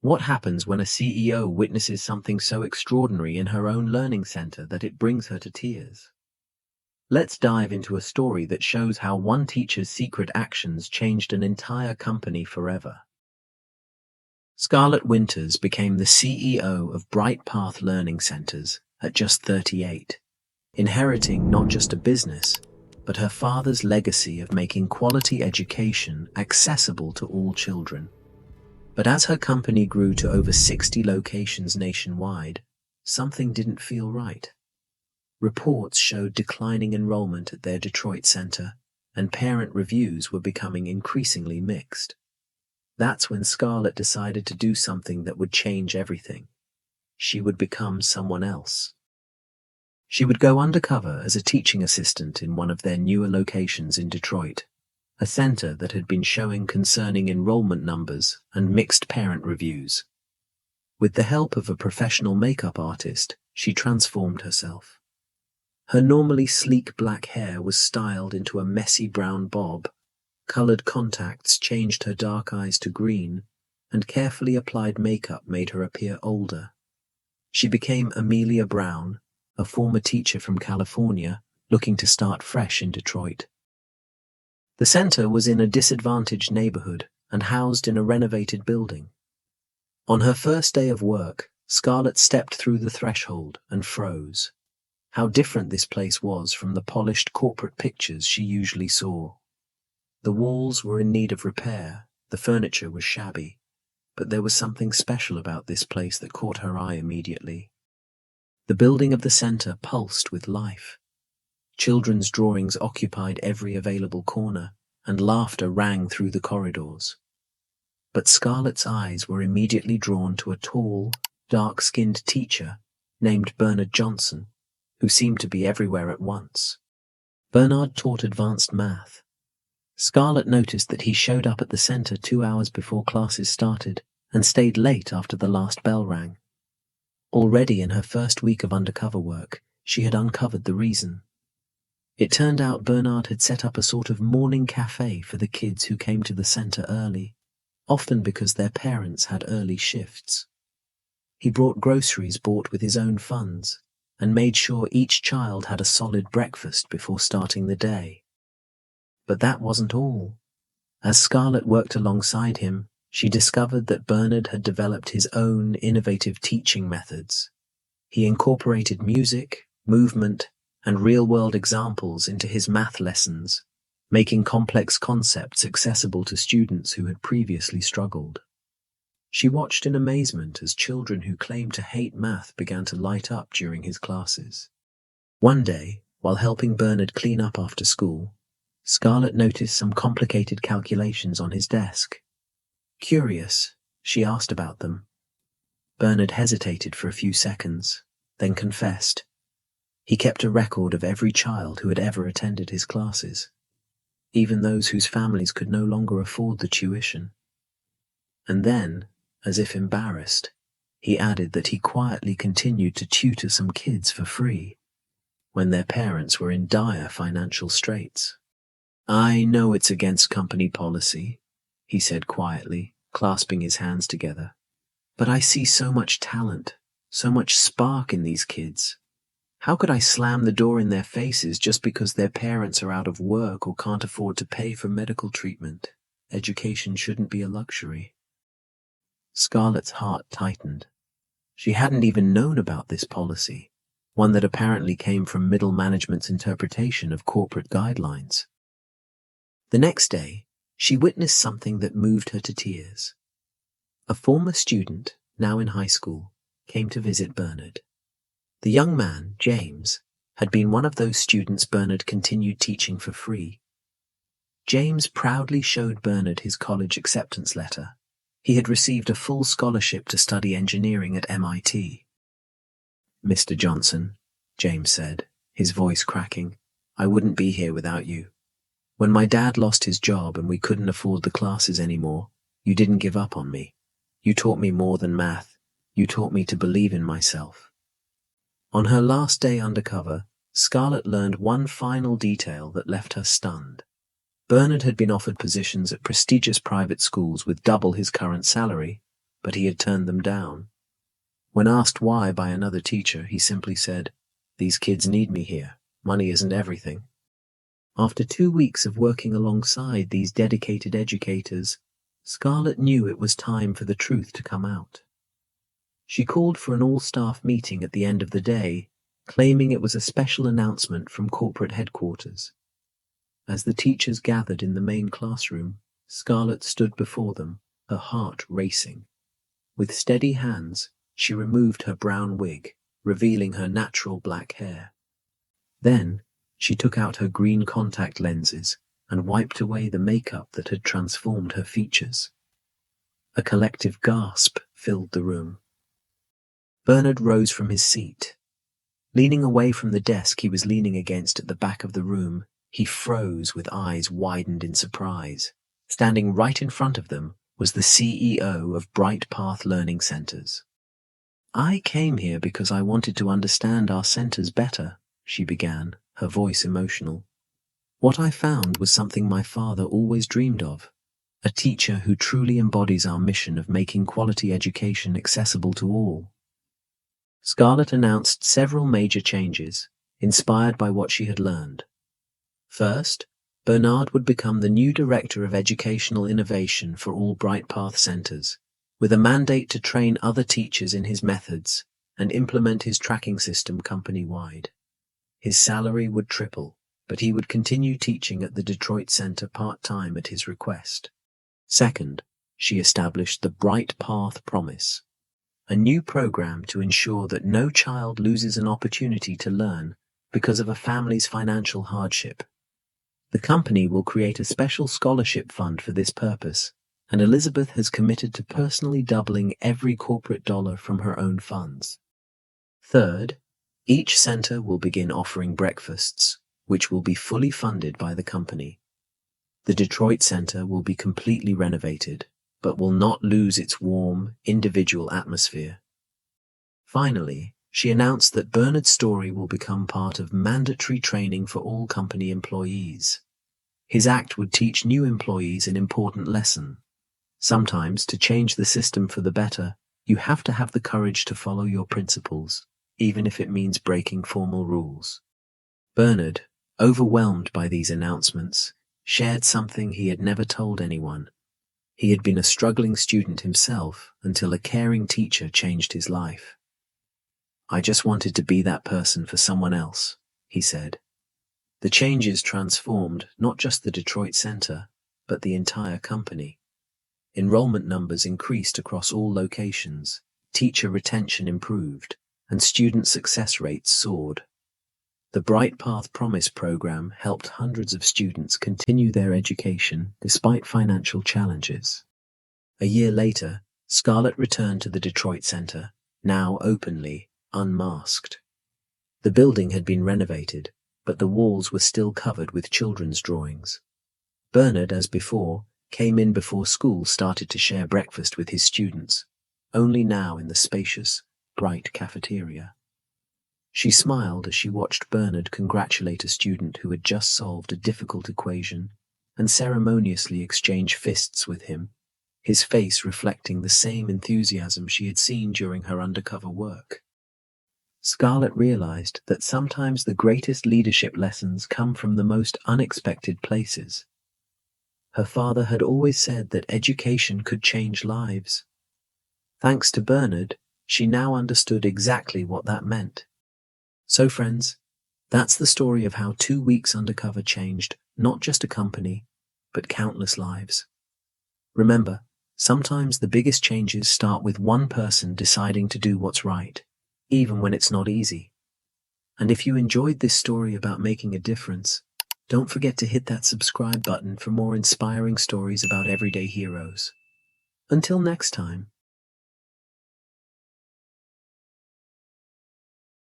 What happens when a CEO witnesses something so extraordinary in her own learning center that it brings her to tears? Let's dive into a story that shows how one teacher's secret actions changed an entire company forever. Scarlett Winters became the CEO of Bright Path Learning Centers at just 38, inheriting not just a business, but her father's legacy of making quality education accessible to all children. But as her company grew to over 60 locations nationwide, something didn't feel right. Reports showed declining enrollment at their Detroit center, and parent reviews were becoming increasingly mixed. That's when Scarlett decided to do something that would change everything. She would become someone else. She would go undercover as a teaching assistant in one of their newer locations in Detroit, a center that had been showing concerning enrollment numbers and mixed parent reviews. With the help of a professional makeup artist, she transformed herself. Her normally sleek black hair was styled into a messy brown bob, colored contacts changed her dark eyes to green, and carefully applied makeup made her appear older. She became Amelia Brown, a former teacher from California, looking to start fresh in Detroit. The center was in a disadvantaged neighborhood and housed in a renovated building. On her first day of work, Scarlett stepped through the threshold and froze. How different this place was from the polished corporate pictures she usually saw. The walls were in need of repair, the furniture was shabby, but there was something special about this place that caught her eye immediately. The building of the center pulsed with life. Children's drawings occupied every available corner, and laughter rang through the corridors. But Scarlett's eyes were immediately drawn to a tall, dark-skinned teacher named Bernard Johnson, who seemed to be everywhere at once. Bernard taught advanced math. Scarlett noticed that he showed up at the center 2 hours before classes started and stayed late after the last bell rang. Already in her first week of undercover work, she had uncovered the reason. It turned out Bernard had set up a sort of morning cafe for the kids who came to the center early, often because their parents had early shifts. He brought groceries bought with his own funds and made sure each child had a solid breakfast before starting the day. But that wasn't all. As Scarlett worked alongside him, she discovered that Bernard had developed his own innovative teaching methods. He incorporated music, movement, and real-world examples into his math lessons, making complex concepts accessible to students who had previously struggled. She watched in amazement as children who claimed to hate math began to light up during his classes. One day, while helping Bernard clean up after school, Scarlett noticed some complicated calculations on his desk. Curious, she asked about them. Bernard hesitated for a few seconds, then confessed. He kept a record of every child who had ever attended his classes, even those whose families could no longer afford the tuition. And then, as if embarrassed, he added that he quietly continued to tutor some kids for free when their parents were in dire financial straits. "I know it's against company policy," he said quietly, clasping his hands together. "But I see so much talent, so much spark in these kids. How could I slam the door in their faces just because their parents are out of work or can't afford to pay for medical treatment? Education shouldn't be a luxury." Scarlett's heart tightened. She hadn't even known about this policy, one that apparently came from middle management's interpretation of corporate guidelines. The next day, she witnessed something that moved her to tears. A former student, now in high school, came to visit Bernard. The young man, James, had been one of those students Bernard continued teaching for free. James proudly showed Bernard his college acceptance letter. He had received a full scholarship to study engineering at MIT. "Mr. Johnson," James said, his voice cracking, "I wouldn't be here without you. When my dad lost his job and we couldn't afford the classes anymore, you didn't give up on me. You taught me more than math. You taught me to believe in myself." On her last day undercover, Scarlett learned one final detail that left her stunned. Bernard had been offered positions at prestigious private schools with double his current salary, but he had turned them down. When asked why by another teacher, he simply said, "These kids need me here. Money isn't everything." After 2 weeks of working alongside these dedicated educators, Scarlett knew it was time for the truth to come out. She called for an all-staff meeting at the end of the day, claiming it was a special announcement from corporate headquarters. As the teachers gathered in the main classroom, Scarlett stood before them, her heart racing. With steady hands, she removed her brown wig, revealing her natural black hair. Then, she took out her green contact lenses and wiped away the makeup that had transformed her features. A collective gasp filled the room. Bernard rose from his seat. Leaning away from the desk he was leaning against at the back of the room, he froze with eyes widened in surprise. Standing right in front of them was the CEO of Bright Path Learning Centers. "I came here because I wanted to understand our centers better," she began, her voice emotional. "What I found was something my father always dreamed of, a teacher who truly embodies our mission of making quality education accessible to all." Scarlett announced several major changes, inspired by what she had learned. First, Bernard would become the new Director of Educational Innovation for all Bright Path Centers, with a mandate to train other teachers in his methods and implement his tracking system company-wide. His salary would triple, but he would continue teaching at the Detroit Center part-time at his request. Second, she established the Bright Path Promise, a new program to ensure that no child loses an opportunity to learn because of a family's financial hardship. The company will create a special scholarship fund for this purpose, and Elizabeth has committed to personally doubling every corporate dollar from her own funds. Third, each center will begin offering breakfasts, which will be fully funded by the company. The Detroit Center will be completely renovated, but will not lose its warm, individual atmosphere. Finally, she announced that Bernard's story will become part of mandatory training for all company employees. His act would teach new employees an important lesson. Sometimes, to change the system for the better, you have to have the courage to follow your principles, even if it means breaking formal rules. Bernard, overwhelmed by these announcements, shared something he had never told anyone. He had been a struggling student himself until a caring teacher changed his life. "I just wanted to be that person for someone else," he said. The changes transformed not just the Detroit Center, but the entire company. Enrollment numbers increased across all locations, teacher retention improved, and student success rates soared. The Bright Path Promise program helped hundreds of students continue their education despite financial challenges. A year later, Scarlett returned to the Detroit Center, now openly, unmasked. The building had been renovated, but the walls were still covered with children's drawings. Bernard, as before, came in before school started to share breakfast with his students, only now in the spacious, bright cafeteria. She smiled as she watched Bernard congratulate a student who had just solved a difficult equation and ceremoniously exchange fists with him, his face reflecting the same enthusiasm she had seen during her undercover work. Scarlett realized that sometimes the greatest leadership lessons come from the most unexpected places. Her father had always said that education could change lives. Thanks to Bernard, she now understood exactly what that meant. So friends, that's the story of how 2 weeks undercover changed not just a company, but countless lives. Remember, sometimes the biggest changes start with one person deciding to do what's right, even when it's not easy. And if you enjoyed this story about making a difference, don't forget to hit that subscribe button for more inspiring stories about everyday heroes. Until next time.